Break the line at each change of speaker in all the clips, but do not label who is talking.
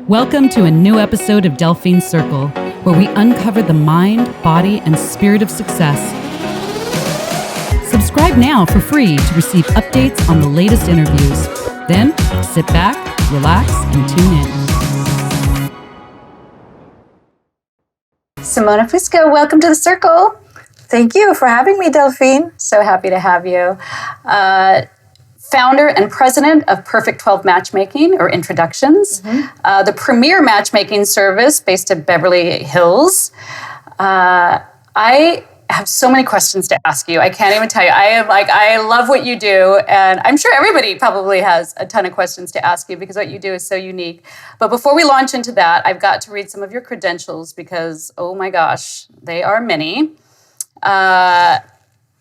Welcome to a new episode of Delphine Circle, where we uncover the mind, body, and spirit of success. Subscribe now for free to receive updates on the latest interviews. Then, sit back, relax, and tune in.
Simona Fusco, welcome to the Circle.
Thank you for having me, Delphine.
So happy to have you. Founder and president of Perfect 12 Matchmaking, or Introductions, the premier matchmaking service based at Beverly Hills. I have so many questions to ask you. I can't even tell you. I love what you do, and I'm sure everybody probably has a ton of questions to ask you because what you do is so unique. But before we launch into that, I've got to read some of your credentials because, oh my gosh, they are many.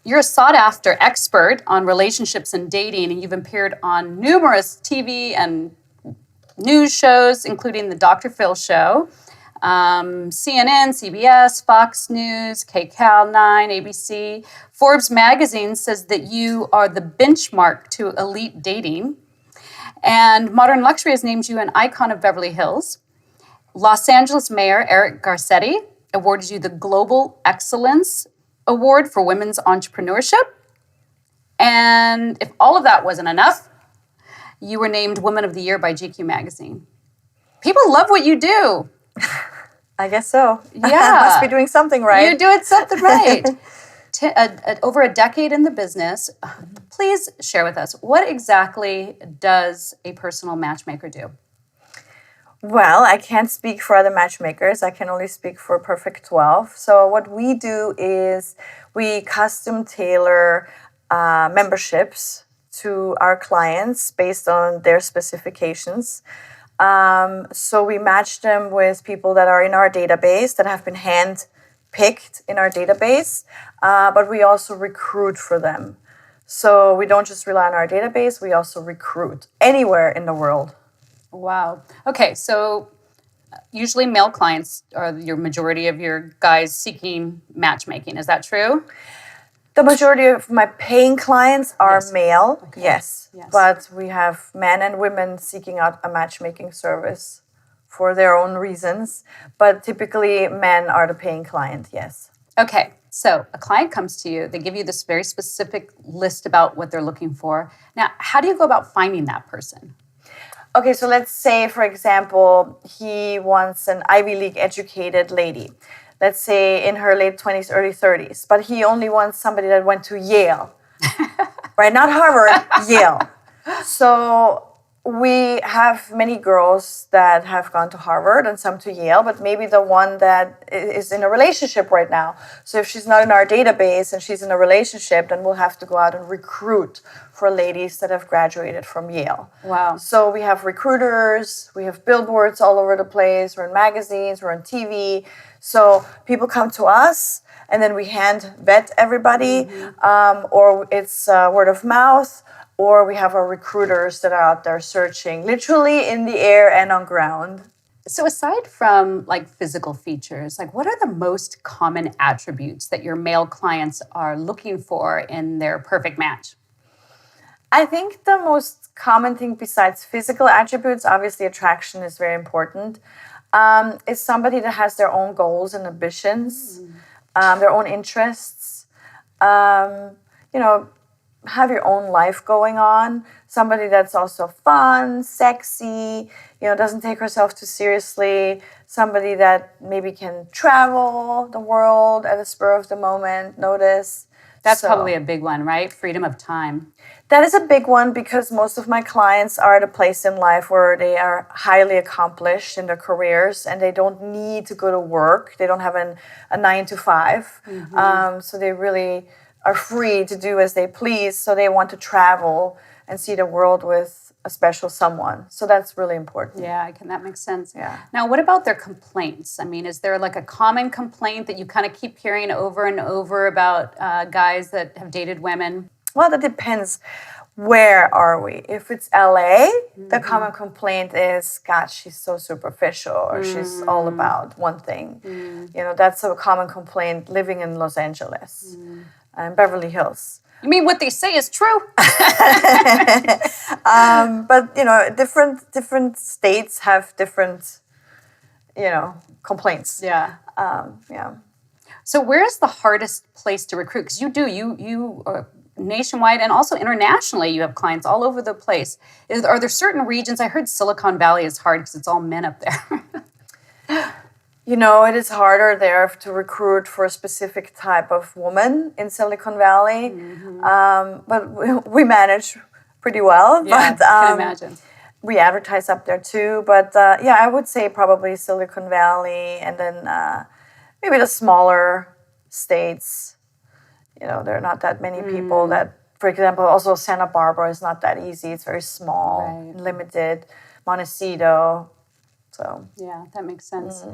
You're a sought-after expert on relationships and dating, and you've appeared on numerous TV and news shows, including The Dr. Phil Show, CNN, CBS, Fox News, KCAL 9, ABC. Forbes magazine says that you are the benchmark to elite dating, and Modern Luxury has named you an icon of Beverly Hills. Los Angeles Mayor Eric Garcetti awarded you the Global Excellence Award for Women's Entrepreneurship. And if all of that wasn't enough, you were named Woman of the Year by GQ magazine. People love what you do.
I guess so.
Yeah.
Must be doing something right.
You're doing something right. Over a decade in the business, please share with us, what exactly does a personal matchmaker do?
Well, I can't speak for other matchmakers. I can only speak for Perfect 12. So what we do is we custom tailor memberships to our clients based on their specifications. So we match them with people that are in our database, that have been hand-picked in our database, but we also recruit for them. So we don't just rely on our database, we also recruit anywhere in the world.
Wow. Okay, so usually male clients are your majority of your guys seeking matchmaking. Is that true?
The majority of my paying clients are male,
Okay.
yes. But we have men and women seeking out a matchmaking service for their own reasons. But typically men are the paying client, yes.
Okay, so a client comes to you, they give you this very specific list about what they're looking for. Now, how do you go about finding that person?
Okay, so let's say, for example, he wants an Ivy League educated lady. Let's say in her late 20s, early 30s. But he only wants somebody that went to Yale. Right? Not Harvard, Yale. So we have many girls that have gone to Harvard and some to Yale, but maybe the one that is in a relationship right now. So if she's not in our database and she's in a relationship, then we'll have to go out and recruit for ladies that have graduated from Yale.
Wow.
So we have recruiters, we have billboards all over the place, we're in magazines, we're on TV. So people come to us and then we hand vet everybody, or it's word of mouth, or we have our recruiters that are out there searching, literally in the air and on ground.
So aside from like physical features, like what are the most common attributes that your male clients are looking for in their perfect match?
I think the most common thing besides physical attributes, obviously attraction is very important, is somebody that has their own goals and ambitions, their own interests, have your own life going on, somebody that's also fun, sexy, doesn't take herself too seriously, somebody that maybe can travel the world at the spur of the moment, notice.
That's probably a big one, right? Freedom of time.
That is a big one because most of my clients are at a place in life where they are highly accomplished in their careers and they don't need to go to work. They don't have a 9 to 5. So they really are free to do as they please. So they want to travel and see the world with a special someone. So that's really important.
Yeah, that makes sense.
Yeah.
Now, what about their complaints? I mean, is there like a common complaint that you kind of keep hearing over and over about guys that have dated women?
Well, that depends. Where are we? If it's LA, the common complaint is, God, she's so superficial, or she's all about one thing. That's a common complaint living in Los Angeles and Beverly Hills.
You mean what they say is true?
But different states have different, complaints.
Yeah.
Yeah.
So where's the hardest place to recruit? Because you are nationwide and also internationally, you have clients all over the place. Are there certain regions? I heard Silicon Valley is hard because it's all men up there.
It is harder there to recruit for a specific type of woman in Silicon Valley. But we manage pretty well.
Yeah,
But,
I can imagine.
We advertise up there too. But I would say probably Silicon Valley, and then maybe the smaller states. There are not that many people that, for example, also Santa Barbara is not that easy. It's very small, limited. Montecito. So
yeah, that makes sense.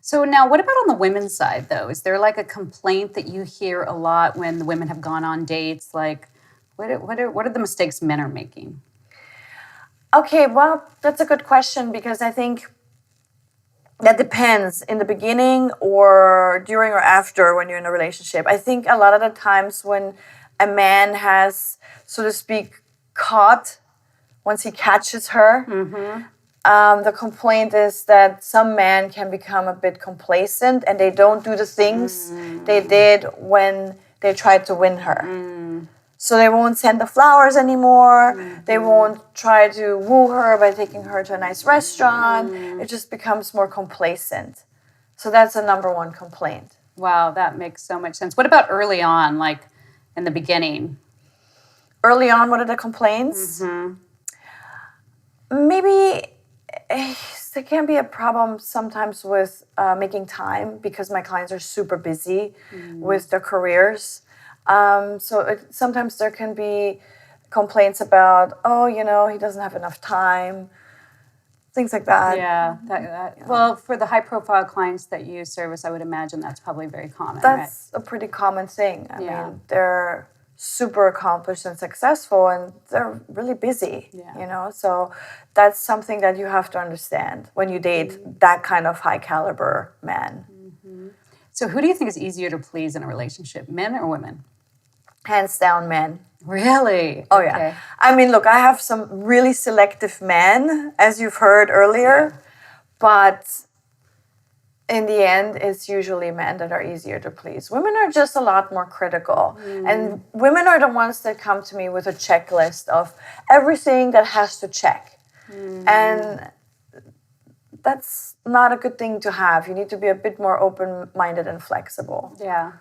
So now, what about on the women's side, though? Is there like a complaint that you hear a lot when the women have gone on dates? Like, what are the mistakes men are making?
Okay, well, that's a good question because I think that depends in the beginning or during or after when you're in a relationship. I think a lot of the times when a man has, so to speak, once he catches her, the complaint is that some men can become a bit complacent and they don't do the things they did when they tried to win her. So they won't send the flowers anymore. They won't try to woo her by taking her to a nice restaurant. It just becomes more complacent. So that's a number one complaint.
Wow, that makes so much sense. What about early on, like in the beginning?
Early on, what are the complaints? Maybe there can be a problem sometimes with making time because my clients are super busy with their careers. Sometimes there can be complaints about, he doesn't have enough time, things like that.
Yeah. Well, for the high-profile clients that you service, I would imagine that's probably very common.
That's a pretty common thing. I mean, they're super accomplished and successful, and they're really busy. So that's something that you have to understand when you date that kind of high-caliber man.
So who do you think is easier to please in a relationship, men or women?
Hands down, men.
Really?
Oh, yeah. I mean, look, I have some really selective men, as you've heard earlier, but in the end, it's usually men that are easier to please. Women are just a lot more critical. And women are the ones that come to me with a checklist of everything that has to check. And that's not a good thing to have. You need to be a bit more open-minded and flexible.
Yeah.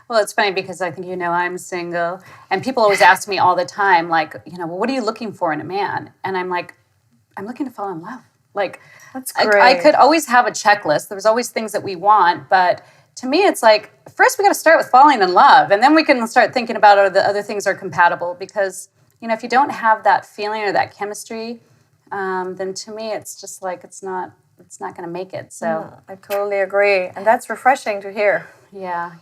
Well, it's funny because I think I'm single, and people always ask me all the time, like, well, what are you looking for in a man? And I'm like, I'm looking to fall in love. Like,
that's great.
I could always have a checklist. There's always things that we want, but to me, it's like, first we got to start with falling in love, and then we can start thinking about are the other things are compatible. Because if you don't have that feeling or that chemistry, then to me, it's just like it's not going to make it. So
I totally agree, and that's refreshing to hear.
Yeah.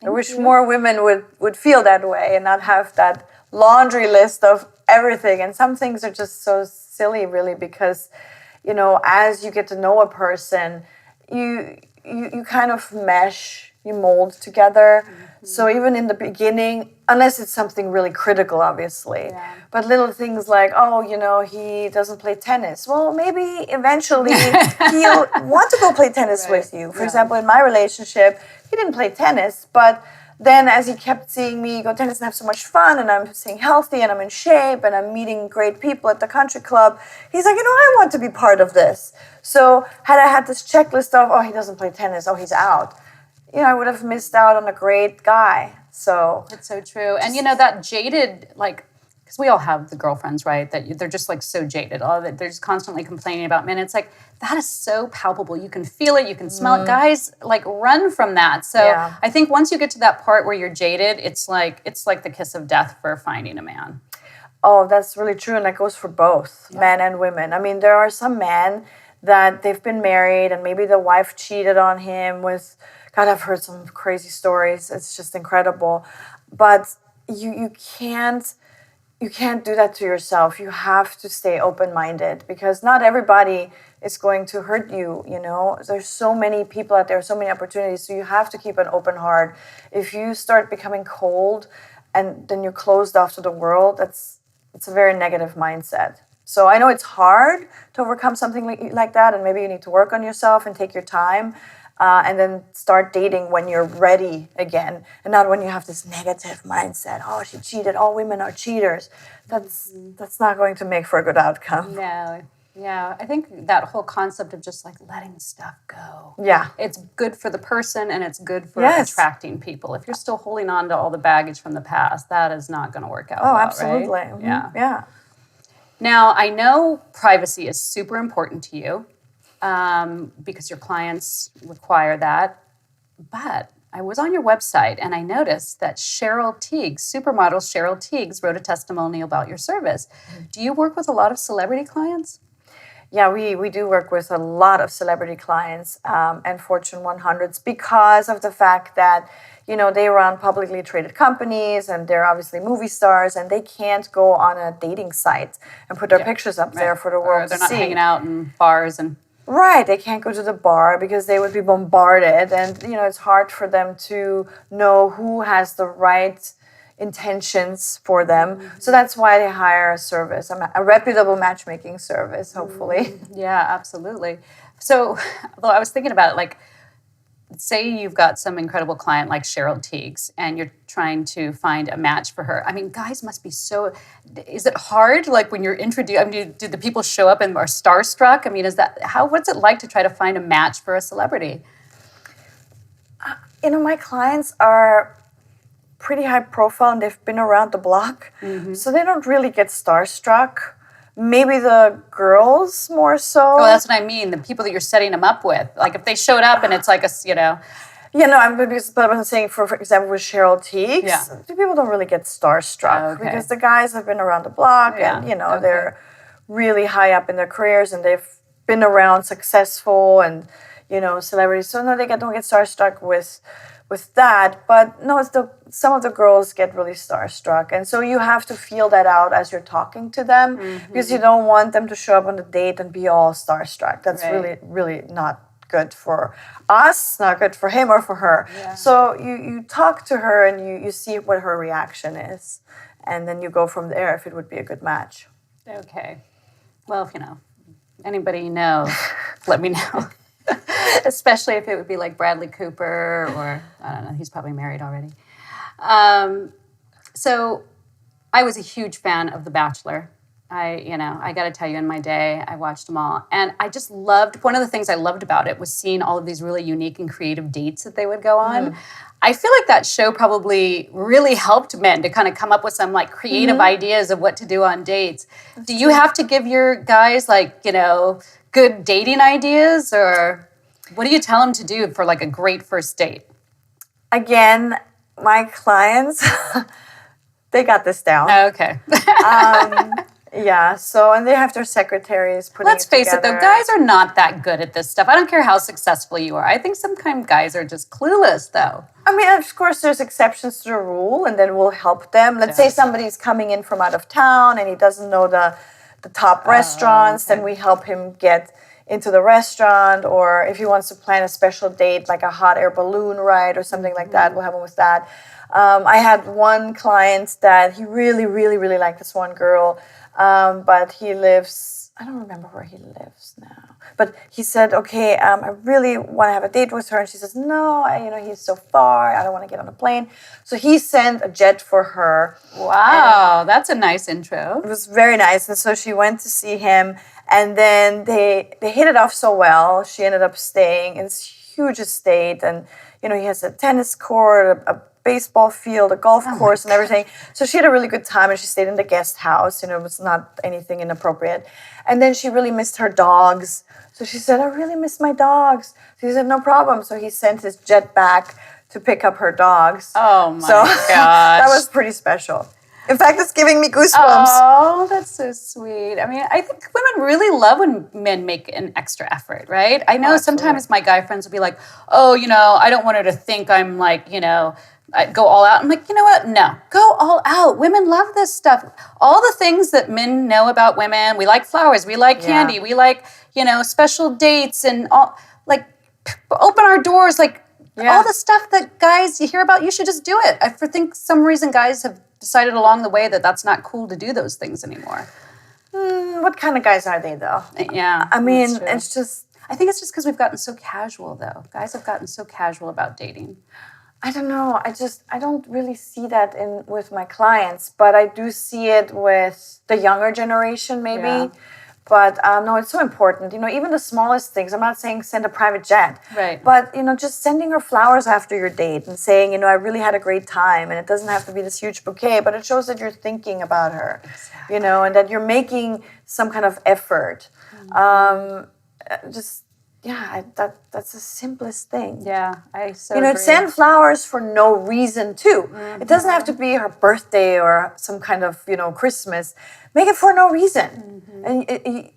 I wish more women would feel that way and not have that laundry list of everything. And some things are just so silly, really, because, as you get to know a person, you kind of mesh, you mold together. So even in the beginning, unless it's something really critical, obviously, but little things like, he doesn't play tennis. Well, maybe eventually he'll want to go play tennis with you. For example, in my relationship, he didn't play tennis, but then as he kept seeing me go tennis and have so much fun, and I'm staying healthy and I'm in shape and I'm meeting great people at the country club, he's like, I want to be part of this. So had I had this checklist of, he doesn't play tennis, he's out, I would have missed out on a great guy. So
it's so true. And that jaded, like, because we all have the girlfriends, right? That they're just like so jaded. They're just constantly complaining about men. It's like, that is so palpable. You can feel it. You can smell it. Guys, like, run from that. So I think once you get to that part where you're jaded, it's like the kiss of death for finding a man.
Oh, that's really true. And that goes for both men and women. I mean, there are some men that they've been married and maybe the wife cheated on him with... God, I've heard some crazy stories. It's just incredible. But you can't do that to yourself. You have to stay open-minded because not everybody is going to hurt you, There's so many people out there, so many opportunities. So you have to keep an open heart. If you start becoming cold and then you're closed off to the world, it's a very negative mindset. So I know it's hard to overcome something like that, and maybe you need to work on yourself and take your time, and then start dating when you're ready again, and not when you have this negative mindset. Oh, she cheated. All women are cheaters. That's not going to make for a good outcome.
No. Yeah, I think that whole concept of just like letting stuff go.
Yeah.
It's good for the person and it's good for attracting people. If you're still holding on to all the baggage from the past, that is not going to work out well,
absolutely.
Right?
Mm-hmm.
Yeah. Now, I know privacy is super important to you because your clients require that, but I was on your website and I noticed that Cheryl Teagues, supermodel Cheryl Teagues, wrote a testimonial about your service. Do you work with a lot of celebrity clients?
Yeah, we do work with a lot of celebrity clients and Fortune 100s because of the fact that, they run publicly traded companies and they're obviously movie stars and they can't go on a dating site and put their pictures up there for the world to see.
They're not hanging out in bars and...
Right, they can't go to the bar because they would be bombarded and, it's hard for them to know who has the right intentions for them. So that's why they hire a service, a reputable matchmaking service, hopefully.
Yeah, absolutely. So, although I was thinking about it, like, say you've got some incredible client like Cheryl Teagues and you're trying to find a match for her. I mean, guys must be so... Is it hard, like, when you're introduced... I mean, do the people show up and are starstruck? I mean, what's it like to try to find a match for a celebrity?
My clients are pretty high profile and they've been around the block. So they don't really get starstruck. Maybe the girls more so.
Oh, that's what I mean. The people that you're setting them up with. Like if they showed up and it's like
Yeah, no, I'm saying, for example, with Cheryl Teagues, people don't really get starstruck because the guys have been around the block and, they're really high up in their careers and they've been around successful and, celebrities. So no, they don't get starstruck with that, but no, some of the girls get really starstruck, and so you have to feel that out as you're talking to them because you don't want them to show up on the date and be all starstruck. That's really, really not good for us, not good for him or for her. Yeah. So you talk to her and you see what her reaction is, and then you go from there if it would be a good match.
Okay. Well, if anybody knows, let me know. Especially if it would be like Bradley Cooper or, I don't know, he's probably married already. So I was a huge fan of The Bachelor. I got to tell you, in my day, I watched them all. And I just loved, one of the things I loved about it was seeing all of these really unique and creative dates that they would go on. I feel like that show probably really helped men to kind of come up with some like creative ideas of what to do on dates. Do you have to give your guys like, good dating ideas, or what do you tell them to do for like a great first date?
Again, my clients, they got this down.
Okay.
Yeah, so, and they have their secretaries putting
Let's face it, though, guys are not that good at this stuff. I don't care how successful you are. I think sometimes guys are just clueless, though.
I mean, of course, there's exceptions to the rule, and then we'll help them. Let's say somebody's coming in from out of town, and he doesn't know the top restaurants, then we help him get into the restaurant, or if he wants to plan a special date, like a hot air balloon ride or something like that, we'll help him with that. I had one client that he really, really, really liked this one girl, but he lives, I don't remember where he lives now, but he said, okay, I really want to have a date with her, and she says, no, he's so far, I don't want to get on a plane. So he sent a jet for her.
Wow, that's a nice intro. It
was very nice, and so she went to see him, and then they hit it off so well. She ended up staying in this huge estate, and he has a tennis court, a baseball field, a golf course, and everything. So she had a really good time, and she stayed in the guest house. It was not anything inappropriate. And then she really missed her dogs. So she said, I really miss my dogs. So he said, no problem. So he sent his jet back to pick up her dogs.
Oh my gosh.
That was pretty special. In fact, it's giving me goosebumps.
Oh, that's so sweet. I mean, I think women really love when men make an extra effort, right? I know sometimes my guy friends will be like, oh, I don't want her to think I'm like, I go all out. I'm like, you know what? No, go all out. Women love this stuff. All the things that men know about women. We like flowers. We like candy. We like, special dates and all. Like, open our doors. Like, All the stuff that guys you hear about, you should just do it. I think some reason guys have decided along the way that that's not cool to do those things anymore.
What kind of guys are they, though?
Yeah.
I mean, it's just...
I think it's just because we've gotten so casual, though. Guys have gotten so casual about dating.
I don't know. I don't really see that with my clients, but I do see it with the younger generation, maybe.
Yeah.
But no, it's so important. Even the smallest things. I'm not saying send a private jet.
Right.
But, just sending her flowers after your date and saying, I really had a great time. And it doesn't have to be this huge bouquet, but it shows that you're thinking about her.
Exactly.
And that you're making some kind of effort. That's the simplest thing.
Yeah, I so agree.
Send flowers for no reason too. It doesn't have to be her birthday or some kind of, Christmas. Make it for no reason. And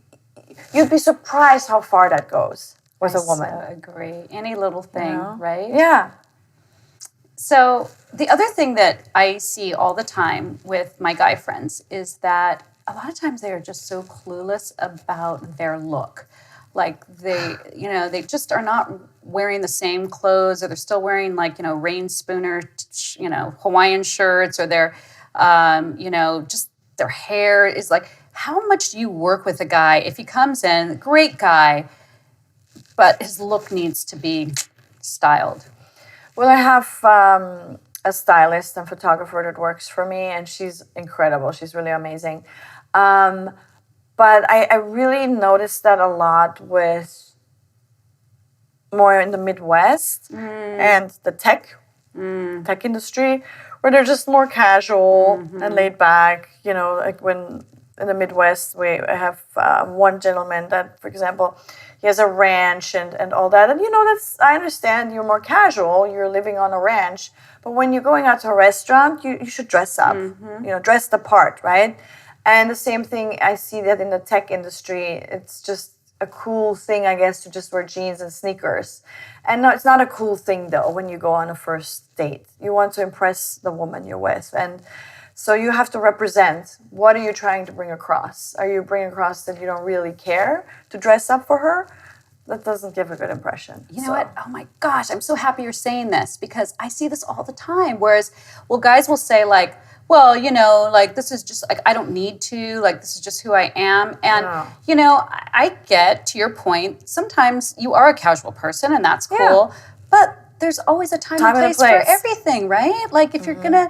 you'd be surprised how far that goes with a woman.
I so agree. Any little thing, right?
Yeah.
So the other thing that I see all the time with my guy friends is that a lot of times they are just so clueless about their look. Like they just are not wearing the same clothes, or they're still wearing rain spooner, Hawaiian shirts, or they're, just their hair is like, how much do you work with a guy if he comes in, great guy, but his look needs to be styled?
Well, I have a stylist and photographer that works for me, and she's incredible. She's really amazing. But I really noticed that a lot with more in the Midwest and the tech industry, where they're just more casual and laid back. Like when in the Midwest, we have one gentleman that, for example, he has a ranch and all that. And, I understand you're more casual, you're living on a ranch. But when you're going out to a restaurant, you should dress up, dress the part, right? And the same thing, I see that in the tech industry. It's just a cool thing, I guess, to just wear jeans and sneakers. And no, it's not a cool thing, though, when you go on a first date. You want to impress the woman you're with. And so you have to represent. What are you trying to bring across? Are you bringing across that you don't really care to dress up for her? That doesn't give a good impression.
You know what? Oh my gosh, I'm so happy you're saying this, because I see this all the time. Whereas, guys will say well, this is just, I don't need to, this is just who I am. And, I get, to your point, sometimes you are a casual person, and that's cool. Yeah. But there's always a time and place for everything, right? If you're gonna,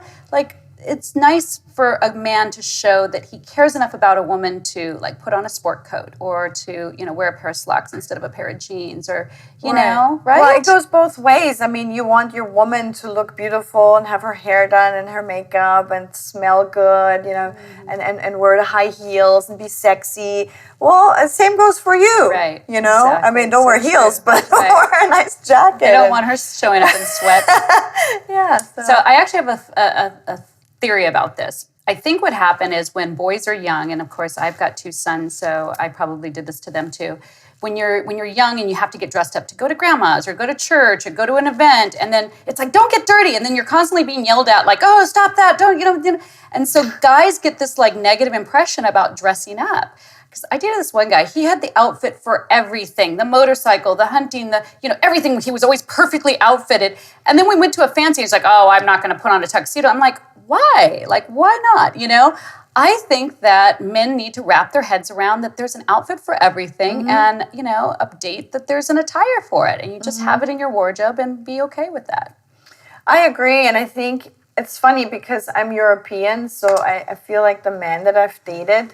it's nice for a man to show that he cares enough about a woman to put on a sport coat, or to wear a pair of slacks instead of a pair of jeans, or right?
Well, it goes both ways. I mean, you want your woman to look beautiful and have her hair done and her makeup and smell good, and wear the high heels and be sexy. Well, same goes for you,
right?
Exactly. I mean, don't wear heels, but wear a nice jacket.
I don't want her showing up in sweats.
Yeah.
So I actually have a theory about this. I think what happened is when boys are young, and of course I've got 2 sons, so I probably did this to them too. When you're young and you have to get dressed up to go to grandma's or go to church or go to an event, and then it's don't get dirty, and then you're constantly being yelled at oh, stop that, don't, and so guys get this negative impression about dressing up. Because I dated this one guy, he had the outfit for everything, the motorcycle, the hunting, everything. He was always perfectly outfitted. And then we went to a fancy, he's oh, I'm not going to put on a tuxedo. I'm why? Why not? I think that men need to wrap their heads around that there's an outfit for everything, and, update that there's an attire for it. And you just have it in your wardrobe and be okay with that.
I agree. And I think it's funny because I'm European, so I feel like the men that I've dated,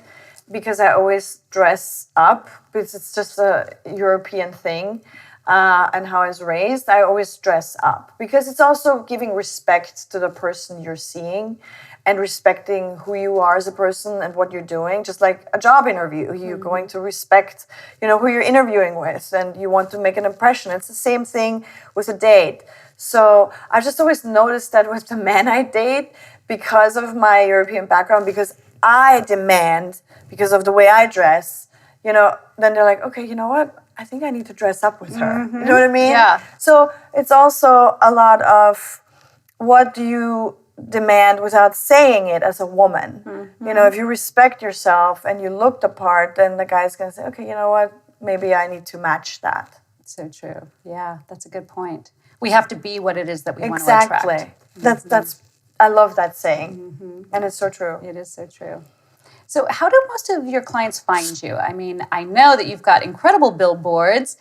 because I always dress up, because it's just a European thing, and how I was raised, I always dress up. Because it's also giving respect to the person you're seeing, and respecting who you are as a person and what you're doing. Just like a job interview, you're going to respect, who you're interviewing with, and you want to make an impression. It's the same thing with a date. So I've just always noticed that with the men I date, because of my European background, because I demand, because of the way I dress, then they're okay, you know what? I think I need to dress up with her. You know what I mean?
Yeah.
So it's also a lot of what do you demand without saying it as a woman. If you respect yourself and you look the part, then the guy's going to say, okay, you know what? Maybe I need to match that.
So true. Yeah, that's a good point. we have to be what it is that we want to
Exactly.
attract.
That's I love that saying. And it's so true.
It is so true. So how do most of your clients find you? I mean, I know that you've got incredible billboards.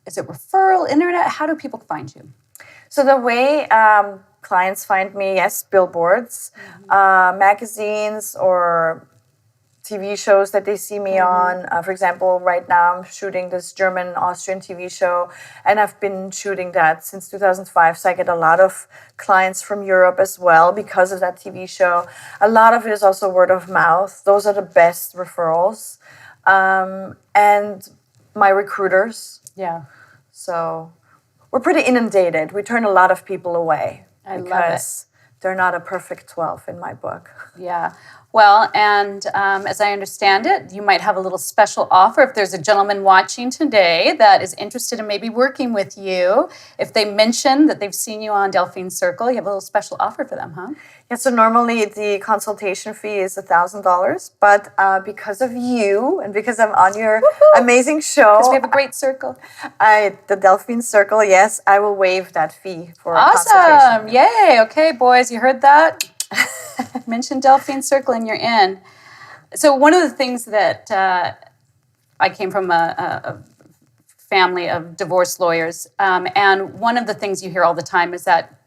Is it referral, internet? How do people find you?
So the way clients find me, yes, billboards, magazines, or TV shows that they see me on. For example, right now I'm shooting this German-Austrian TV show, and I've been shooting that since 2005, so I get a lot of clients from Europe as well because of that TV show. A lot of it is also word of mouth. Those are the best referrals. And my recruiters.
Yeah.
So we're pretty inundated. We turn a lot of people away
because
they're not a perfect 12 in my book.
Yeah. Well, and as I understand it, you might have a little special offer if there's a gentleman watching today that is interested in maybe working with you. If they mention that they've seen you on Delphine Circle, you have a little special offer for them, huh?
Yeah, so normally the consultation fee is $1,000, but because of you and because I'm on your amazing show.
Because we have a great circle.
The Delphine Circle, yes, I will waive that fee for a
Awesome.
consultation.
Yay. Okay, boys, you heard that? Mention Delphine Circle and you're in. So one of the things that I came from a family of divorce lawyers, and one of the things you hear all the time is that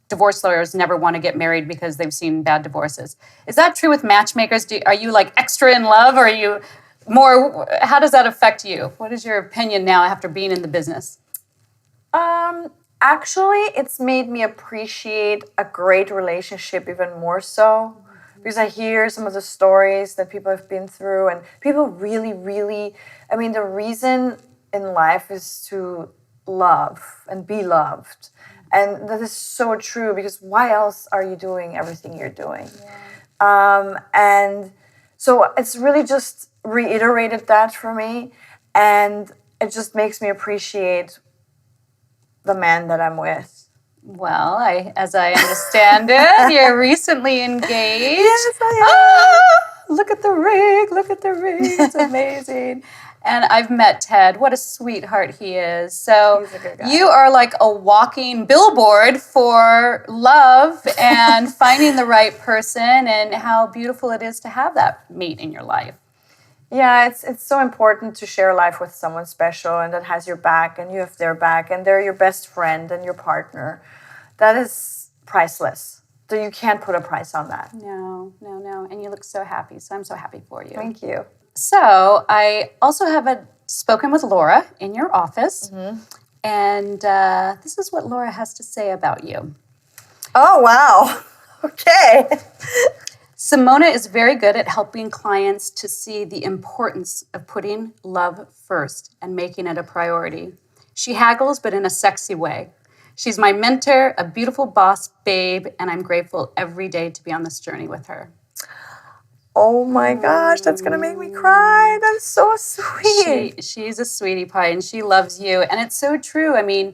divorce lawyers never want to get married because they've seen bad divorces. Is that true with matchmakers? Are you like extra in love, or are you more? How does that affect you? What is your opinion now after being in the business?
Actually, it's made me appreciate a great relationship even more so, because I hear some of the stories that people have been through, and people really, really, I mean, the reason in life is to love and be loved. And that is so true, because why else are you doing everything you're doing? Yeah. And so it's really just reiterated that for me, and it just makes me appreciate the man that I'm with.
Well, as I understand it, you're recently engaged.
Yes, I am.
Look at the ring, look at the ring. It's amazing. And I've met Ted. What a sweetheart he is. So
He's a good guy.
you are like a walking billboard for love and finding the right person, and how beautiful it is to have that mate in your life.
Yeah, it's so important to share life with someone special and that has your back and you have their back and they're your best friend and your partner. That is priceless. So you can't put a price on that.
No. And you look so happy. So I'm so happy for you.
Thank you.
So I also have spoken with Laura in your office. And this is what Laura has to say about you.
Oh, wow. Okay.
Simona is very good at helping clients to see the importance of putting love first and making it a priority. She haggles, but in a sexy way. She's my mentor, a beautiful boss babe, and I'm grateful every day to be on this journey with her.
Oh my gosh, that's going to make me cry. That's so sweet.
She's a sweetie pie, and she loves you. And it's so true. I mean,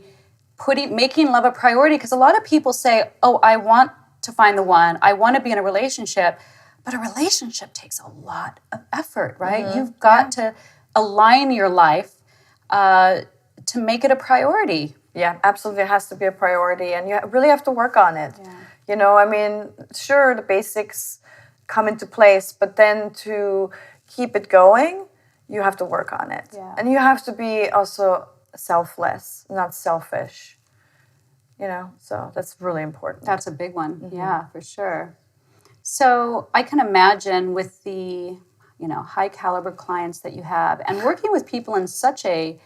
making love a priority, because a lot of people say, oh, I want to find the one. I want to be in a relationship. But a relationship takes a lot of effort, right? You've got to align your life to make it a priority.
Yeah, absolutely. It has to be a priority, and you really have to work on it. Yeah. You know, I mean, sure, the basics come into place, but then to keep it going, you have to work on it. Yeah. And you have to be also selfless, not selfish. You know, so that's really important.
That's a big one. Yeah, for sure. So I can imagine with the, high caliber clients that you have and working with people in such a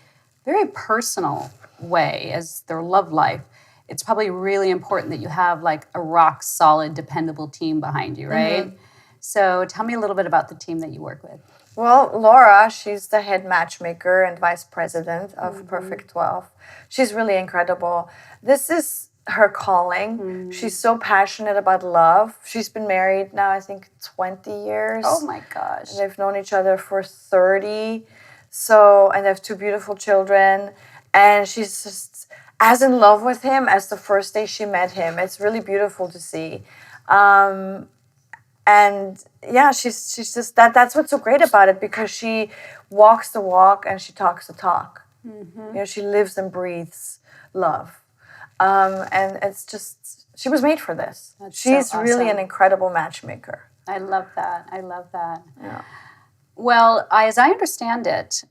very personal way as their love life, it's probably really important that you have like a rock solid, dependable team behind you, right? So tell me a little bit about the team that you work with.
Well, Laura, she's the head matchmaker and vice president of Perfect 12. She's really incredible. This is her calling. She's so passionate about love. She's been married now, I think, 20 years.
Oh my gosh.
And they've known each other for 30. So, and they have 2 beautiful children. And she's just as in love with him as the first day she met him. It's really beautiful to see. And yeah, she's just that's what's so great about it, because she walks the walk and she talks the talk. She lives and breathes love. And it's just, she was made for this. She's
so
really
awesome.
an incredible matchmaker.
I love that. I love that.
Yeah.
Well, as I understand it,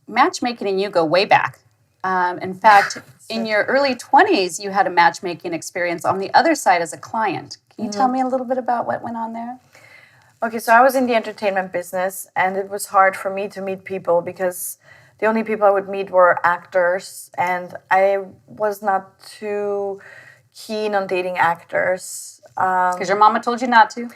matchmaking and you go way back. In fact, in your early 20s, you had a matchmaking experience on the other side as a client. Can you tell me a little bit about what went on there?
Okay, so I was in the entertainment business, and it was hard for me to meet people because the only people I would meet were actors, and I was not too keen on dating actors.
Because your mama told you not to.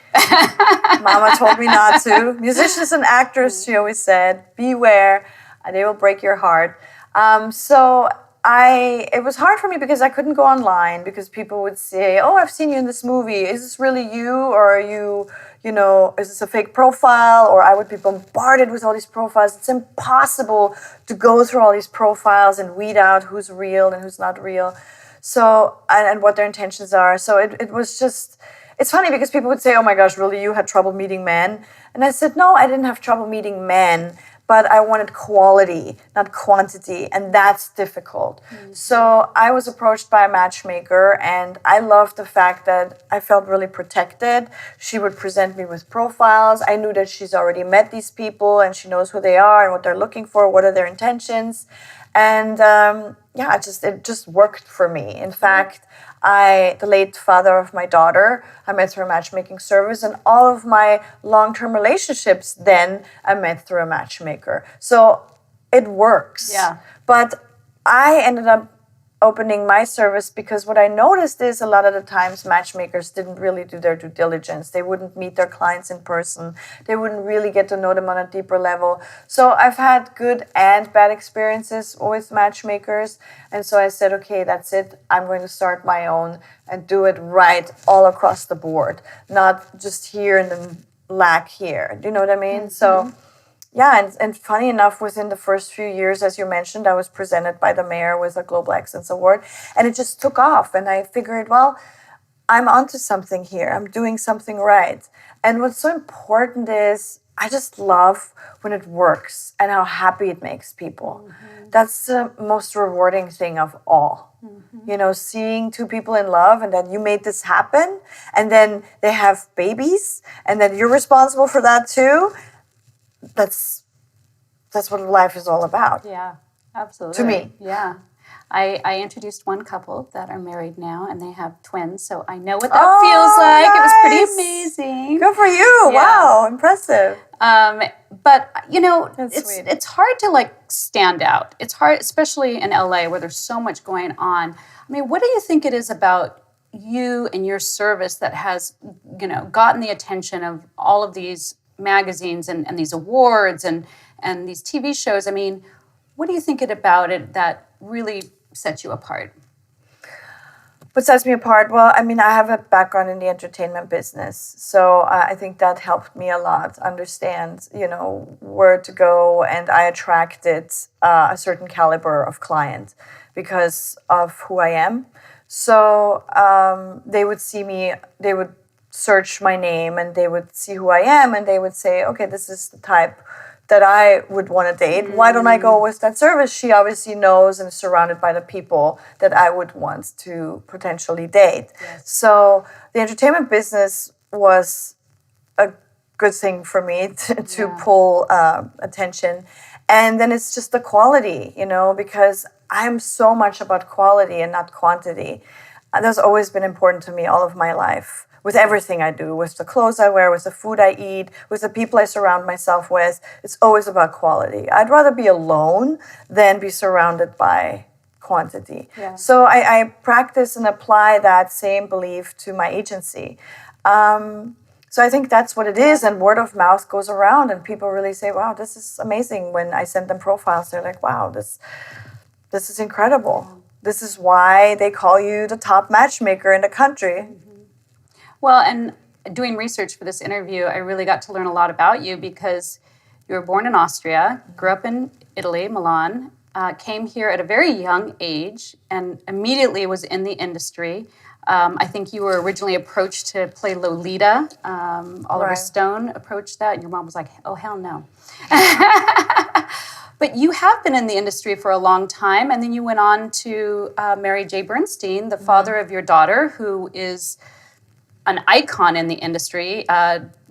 Mama told me not to. Musicians and actors, she always said, beware, they will break your heart. It was hard for me because I couldn't go online because people would say, oh, I've seen you in this movie. Is this really you? Or are you, is this a fake profile? Or I would be bombarded with all these profiles. It's impossible to go through all these profiles and weed out who's real and who's not real. So, and what their intentions are. So it was just, it's funny because people would say, oh my gosh, really, you had trouble meeting men? And I said, no, I didn't have trouble meeting men, but I wanted quality, not quantity, and that's difficult. So I was approached by a matchmaker, and I loved the fact that I felt really protected. She would present me with profiles. I knew that she's already met these people, and she knows who they are and what they're looking for, what are their intentions. And it just worked for me. In fact, the late father of my daughter, I met through a matchmaking service, and all of my long-term relationships then I met through a matchmaker. So it works.
Yeah.
But I ended up opening my service because what I noticed is a lot of the times matchmakers didn't really do their due diligence. They wouldn't meet their clients in person. They wouldn't really get to know them on a deeper level. So I've had good and bad experiences with matchmakers. And so I said, okay, that's it. I'm going to start my own and do it right all across the board, not just here and then lack here. Do you know what I mean? So yeah, and funny enough, within the first few years, as you mentioned, I was presented by the mayor with a Global Excellence Award, and it just took off. And I figured, well, I'm onto something here. I'm doing something right. And what's so important is I just love when it works and how happy it makes people. That's the most rewarding thing of all. Seeing two people in love and that you made this happen, and then they have babies, and then you're responsible for that too. That's what life is all about.
Yeah, absolutely.
To me.
Yeah. I introduced one couple that are married now, and they have twins, so I know what that feels like.
Nice.
It was pretty amazing.
Good for you.
Yeah.
Wow, impressive.
But,
That's sweet.
it's hard to, stand out. It's hard, especially in LA where there's so much going on. I mean, what do you think it is about you and your service that has, gotten the attention of all of these magazines and these awards and these TV shows? I mean, what do you think about it that really sets you apart?
What sets me apart? Well, I have a background in the entertainment business, so I think that helped me a lot understand, where to go, and I attracted a certain caliber of client because of who I am. So they would see me, they would search my name, and they would see who I am, and they would say, okay, this is the type that I would want to date. Why don't I go with that service? She obviously knows and is surrounded by the people that I would want to potentially date. Yes. So the entertainment business was a good thing for me to pull attention. And then it's just the quality, because I'm so much about quality and not quantity. That's always been important to me all of my life. With everything I do, with the clothes I wear, with the food I eat, with the people I surround myself with, it's always about quality. I'd rather be alone than be surrounded by quantity. Yeah. So I practice and apply that same belief to my agency. So I think that's what it is, and word of mouth goes around, and people really say, wow, this is amazing. When I send them profiles, they're like, wow, this is incredible. This is why they call you the top matchmaker in the country.
Well, and doing research for this interview, I really got to learn a lot about you because you were born in Austria, grew up in Italy, Milan, came here at a very young age, and immediately was in the industry. I think you were originally approached to play Lolita. Oliver Stone approached that, and your mom was like, oh, hell no. But you have been in the industry for a long time, and then you went on to marry Jay Bernstein, the father of your daughter, who is an icon in the industry.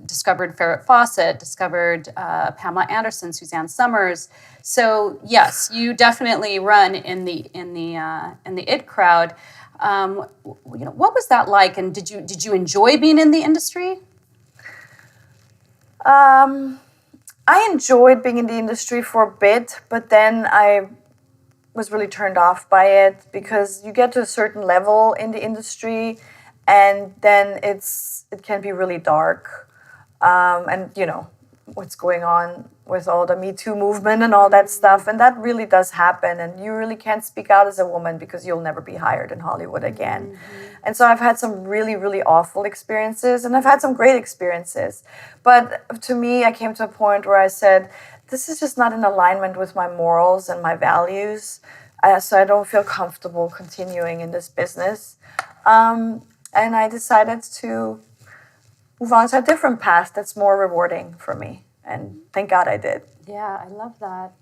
Discovered Farrah Fawcett, discovered Pamela Anderson, Suzanne Summers. So yes, you definitely run in the it crowd. What was that like, and did you enjoy being in the industry?
I enjoyed being in the industry for a bit, but then I was really turned off by it because you get to a certain level in the industry, and then it can be really dark. And what's going on with all the Me Too movement and all that stuff, and that really does happen, and you really can't speak out as a woman because you'll never be hired in Hollywood again. And so I've had some really, really awful experiences, and I've had some great experiences. But to me, I came to a point where I said, this is just not in alignment with my morals and my values, so I don't feel comfortable continuing in this business. And I decided to move on to a different path that's more rewarding for me. And thank God I did.
Yeah, I love that.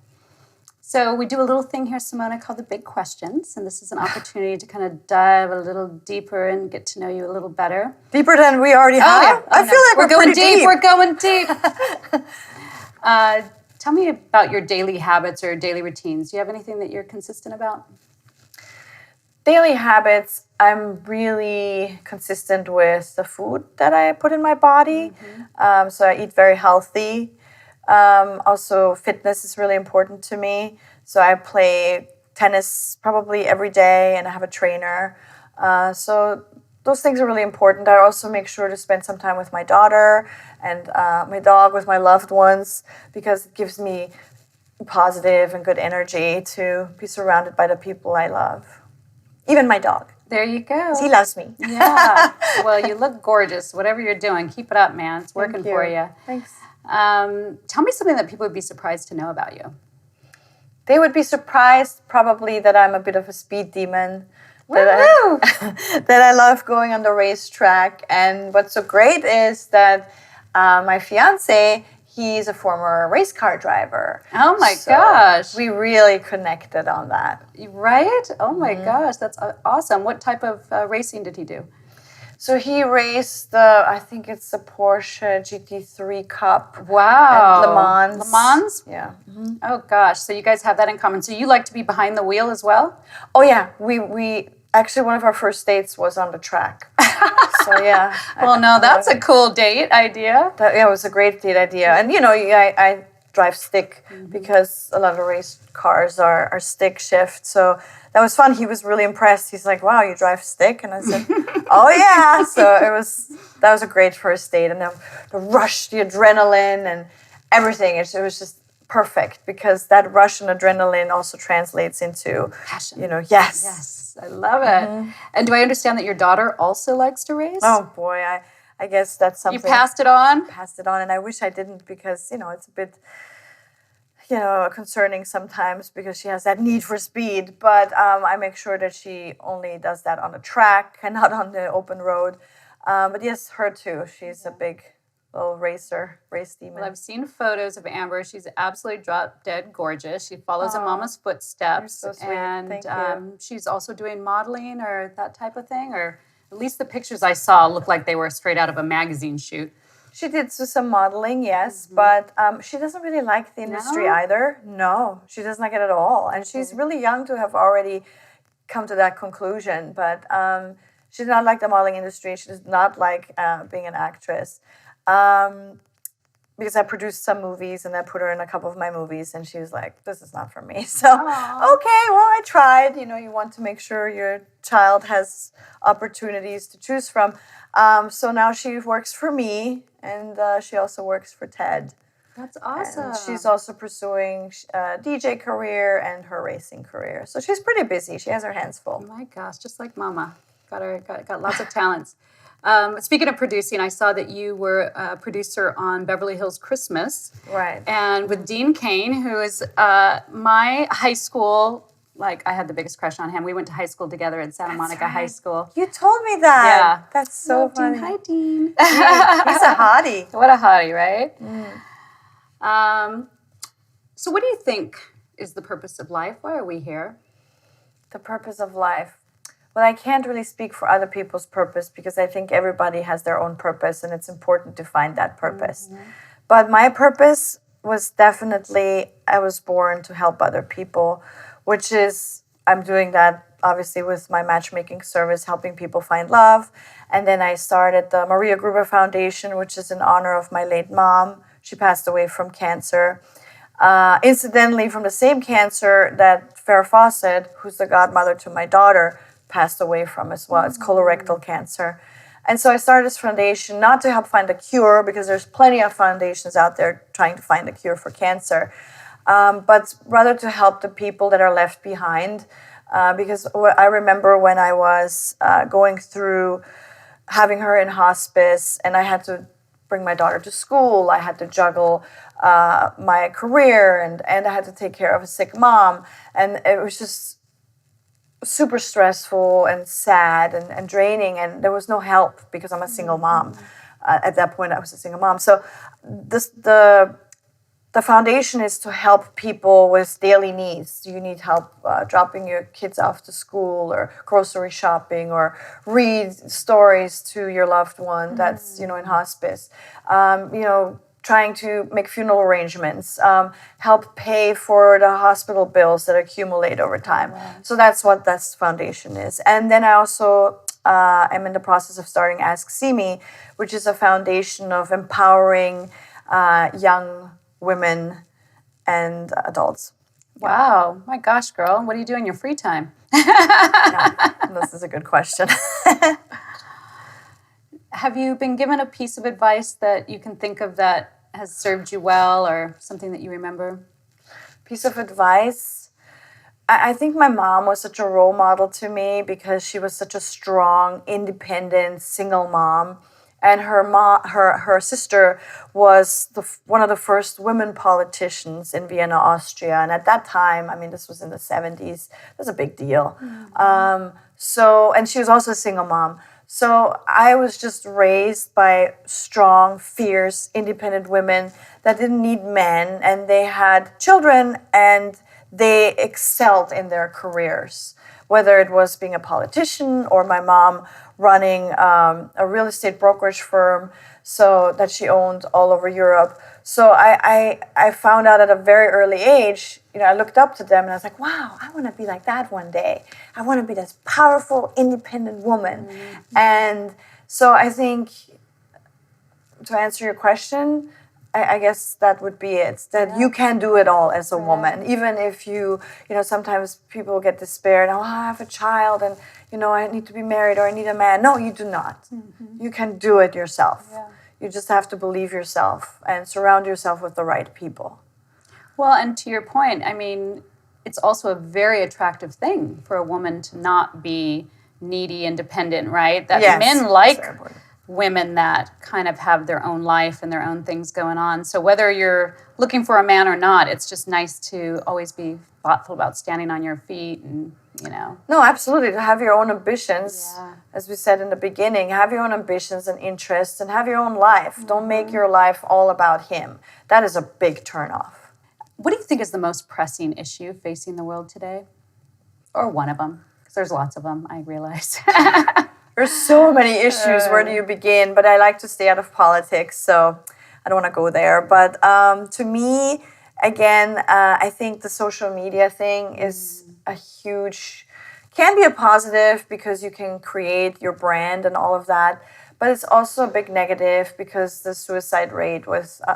So we do a little thing here, Simona, called the Big Questions. And this is an opportunity to kind of dive a little deeper and get to know you a little better.
Deeper than we already have?
Yeah.
I feel like we're
going
pretty deep.
We're going deep. Tell me about your daily habits or daily routines. Do you have anything that you're consistent about?
Daily habits, I'm really consistent with the food that I put in my body. So I eat very healthy. Also, fitness is really important to me. So I play tennis probably every day, and I have a trainer. So those things are really important. I also make sure to spend some time with my daughter and my dog, with my loved ones, because it gives me positive and good energy to be surrounded by the people I love. Even my dog.
There you go.
He loves me.
Yeah. Well, you look gorgeous. Whatever you're doing, keep it up, man. It's working for you.
Thanks.
Tell me something that people would be surprised to know about you.
They would be surprised probably that I'm a bit of a speed demon. That I love going on the racetrack. And what's so great is that my fiance, he's a former race car driver.
Oh my gosh.
We really connected on that.
Right? Oh my gosh, that's awesome. What type of racing did he do?
So he raced I think it's the Porsche GT3 Cup.
Wow.
And Le Mans.
Le Mans?
Yeah.
Oh gosh, so you guys have that in common. So you like to be behind the wheel as well?
Oh yeah, we actually, one of our first dates was on the track. So yeah.
Well, no, that's a cool date idea.
It was a great date idea. And I drive stick because a lot of race cars are stick shift. So that was fun. He was really impressed. He's like, wow, you drive stick? And I said, oh yeah. So that was a great first date. And the rush, the adrenaline and everything. It was just perfect because that rush and adrenaline also translates into
passion.
Yes.
Yes. I love it. And do I understand that your daughter also likes to race?
Oh boy, I guess that's something.
You passed it on?
Passed it on, and I wish I didn't because, it's a bit, concerning sometimes because she has that need for speed. But I make sure that she only does that on the track and not on the open road. But yes, her too. She's a big little race demon.
Well, I've seen photos of Amber. She's absolutely drop dead gorgeous. She follows in Mama's footsteps.
You're so sweet.
And
Thank you.
she's also doing modeling or that type of thing, or at least the pictures I saw looked like they were straight out of a magazine shoot.
She did some modeling, yes, but she doesn't really like the industry either. No, she doesn't like it at all. And she's really young to have already come to that conclusion. But she does not like the modeling industry. She does not like being an actress. Because I produced some movies and I put her in a couple of my movies and she was like, this is not for me. So, okay, well, I tried. You want to make sure your child has opportunities to choose from. So now she works for me and she also works for Ted.
That's awesome.
And she's also pursuing a DJ career and her racing career. So she's pretty busy. She has her hands full.
Oh my gosh, just like Mama. Got lots of talents. Speaking of producing, I saw that you were a producer on Beverly Hills Christmas.
Right.
And with Dean Cain, who is my high school, I had the biggest crush on him. We went to high school together at Santa Monica High School.
You told me that.
Yeah.
That's so funny.
Dean. Hi, Dean.
He's a hottie.
What a hottie, right? So what do you think is the purpose of life? Why are we here?
The purpose of life. Well, I can't really speak for other people's purpose because I think everybody has their own purpose and it's important to find that purpose. But my purpose was definitely, I was born to help other people, which is, I'm doing that obviously with my matchmaking service, helping people find love. And then I started the Maria Gruber Foundation, which is in honor of my late mom. She passed away from cancer. Incidentally, from the same cancer that Farrah Fawcett, who's the godmother to my daughter, passed away from as well. It's colorectal cancer. And so I started this foundation not to help find a cure, because there's plenty of foundations out there trying to find a cure for cancer, but rather to help the people that are left behind. Because I remember when I was going through having her in hospice and I had to bring my daughter to school, I had to juggle my career and I had to take care of a sick mom. And it was just super stressful and sad and draining, and there was no help because I'm a single mom. At that point, I was a single mom. So the foundation is to help people with daily needs. Do you need help dropping your kids off to school or grocery shopping, or read stories to your loved one that's in hospice? Trying to make funeral arrangements, help pay for the hospital bills that accumulate over time. So that's what this foundation is. And then I also am in the process of starting Ask See Me, which is a foundation of empowering young women and adults.
Wow. My gosh, girl. What do you do in your free time?
This is a good question.
Have you been given a piece of advice that you can think of that has served you well, or something that you remember?
Piece of advice? I think my mom was such a role model to me because she was such a strong, independent, single mom. And her sister was one of the first women politicians in Vienna, Austria. And at that time, I mean, this was in the 70s, it was a big deal. And she was also a single mom. So I was just raised by strong, fierce, independent women that didn't need men, and they had children and they excelled in their careers, whether it was being a politician or my mom running a real estate brokerage firm so that she owned all over Europe. So I found out at a very early age, I looked up to them and I was like, wow, I want to be like that one day. I want to be this powerful, independent woman. And so I think, to answer your question, I guess that would be it. That you can do it all as a woman, even if you sometimes people get despair. Oh, I have a child, and I need to be married, or I need a man. No, you do not. You can do it yourself. You just have to believe yourself and surround yourself with the right people.
Well, and to your point, I mean, it's also a very attractive thing for a woman to not be needy, independent, right? That men like women that kind of have their own life and their own things going on. So whether you're looking for a man or not, it's just nice to always be thoughtful about standing on your feet and,
No, absolutely. To have your own ambitions, as we said in the beginning, have your own ambitions and interests and have your own life. Don't make your life all about him. That is a big turnoff.
What do you think is the most pressing issue facing the world today? Or one of them? Because there's lots of them, I realize.
There's so many issues. Where do you begin? But I like to stay out of politics, so I don't want to go there. But to me, again, I think the social media thing is a huge, can be a positive because you can create your brand and all of that. But it's also a big negative because the suicide rate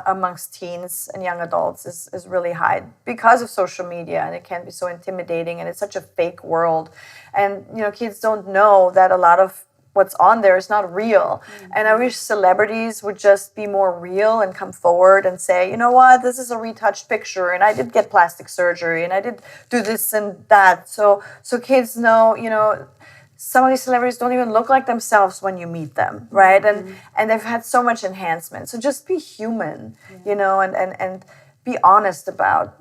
amongst teens and young adults is really high because of social media, and it can be so intimidating, and it's such a fake world. And kids don't know that a lot of what's on there is not real. And I wish celebrities would just be more real and come forward and say, you know what, this is a retouched picture, and I did get plastic surgery, and I did do this and that. So kids know, some of these celebrities don't even look like themselves when you meet them, right? And they've had so much enhancement. So just be human, and be honest about,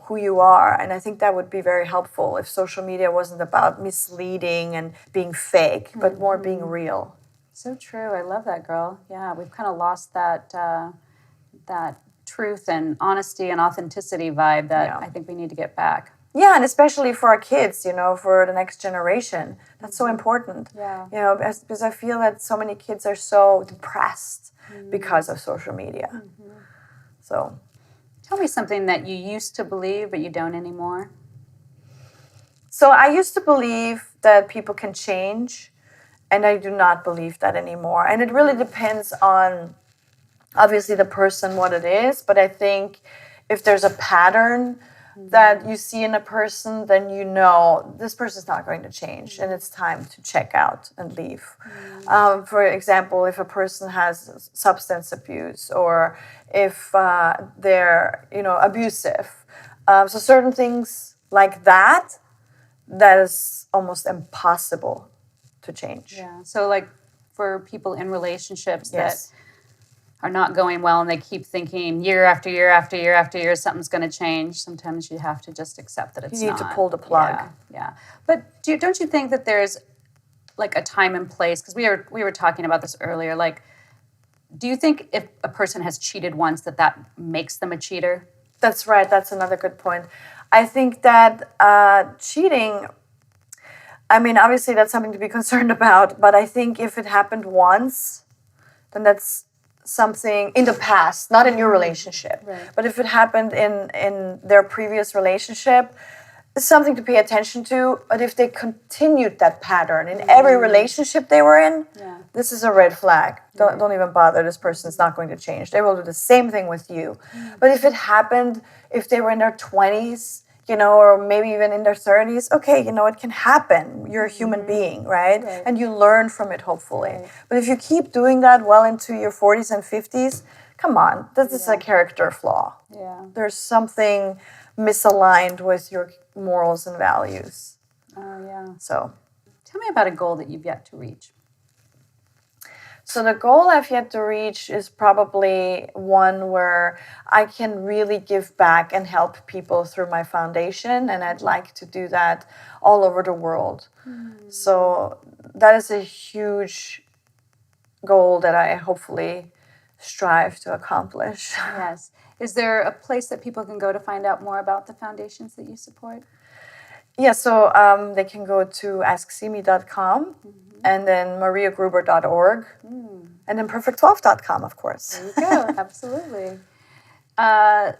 who you are. And I think that would be very helpful if social media wasn't about misleading and being fake, but more being real.
So true. I love that, girl. Yeah, we've kind of lost that truth and honesty and authenticity vibe that
Yeah.
I think we need to get back.
Yeah, and especially for our kids, for the next generation. That's so important.
Yeah.
Because I feel that so many kids are so depressed because of social media. So,
Tell me something that you used to believe but you don't anymore.
so I used to believe that people can change, and I do not believe that anymore. And it really depends on, obviously, the person, what it is. But I think if there's a pattern that you see in a person, then you know this person's not going to change, and it's time to check out and leave. For example, if a person has substance abuse, or if they're abusive, so certain things like that is almost impossible to change.
Yeah. So like for people in relationships
Yes.
that are not going well and they keep thinking year after year after year after year something's going to change, sometimes you have to just accept that it's not.
You need to pull the plug.
Yeah. But don't you think that there's like a time and place? Because we were talking about this earlier. Like, do you think if a person has cheated once that makes them a cheater?
That's right. That's another good point. I think that cheating, I mean, obviously that's something to be concerned about, but I think if it happened once, then that's something in the past, not in your relationship.
Right.
But if it happened in their previous relationship, it's something to pay attention to. But if they continued that pattern in every relationship they were in, this is a red flag. Don't even bother. This person's not going to change. They will do the same thing with you. But if it happened, if they were in their 20s, or maybe even in their 30s, okay, it can happen. You're a human being, right? And you learn from it, hopefully.
Right.
But if you keep doing that well into your 40s and 50s, come on, this is a character flaw.
Yeah.
There's something misaligned with your morals and values.
Oh, yeah.
So
Tell me about a goal that you've yet to reach.
So the goal I've yet to reach is probably one where I can really give back and help people through my foundation, and I'd like to do that all over the world. So that is a huge goal that I hopefully strive to accomplish.
Yes. Is there a place that people can go to find out more about the foundations that you support?
Yeah, so they can go to asksimi.com and then mariagruber.org and then perfect12.com, of course.
There you go. Absolutely.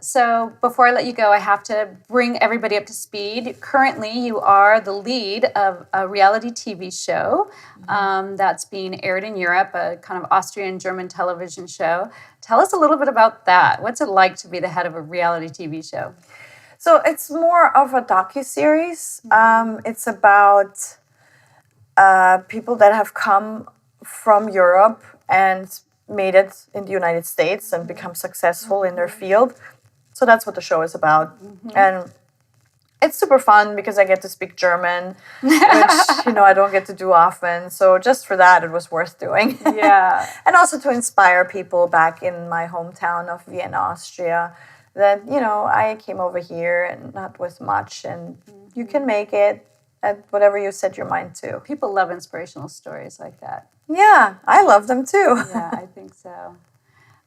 So before I let you go, I have to bring everybody up to speed. Currently, you are the lead of a reality TV show that's being aired in Europe, a kind of Austrian-German television show. Tell us a little bit about that. What's it like to be the head of a reality TV show?
So it's more of a docuseries. It's about people that have come from Europe and made it in the United States and become successful in their field. So that's what the show is about. And it's super fun because I get to speak German, which, I don't get to do often. So just for that, it was worth doing.
Yeah.
And also to inspire people back in my hometown of Vienna, Austria, that, I came over here and not with much, and you can make it at whatever you set your mind to.
People love inspirational stories like that.
Yeah, I love them too.
Yeah, I think so.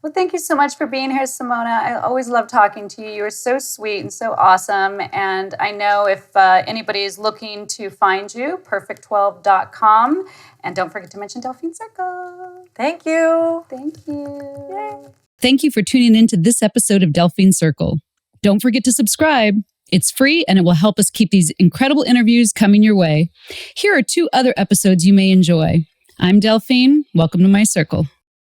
Well, thank you so much for being here, Simona. I always love talking to you. You are so sweet and so awesome. And I know if anybody is looking to find you, perfect12.com. And don't forget to mention Delphine Circle.
Thank you.
Thank you.
Yay.
Thank you for tuning in to this episode of Delphine Circle. Don't forget to subscribe. It's free and it will help us keep these incredible interviews coming your way. Here are 2 other episodes you may enjoy. I'm Delphine. Welcome to my circle.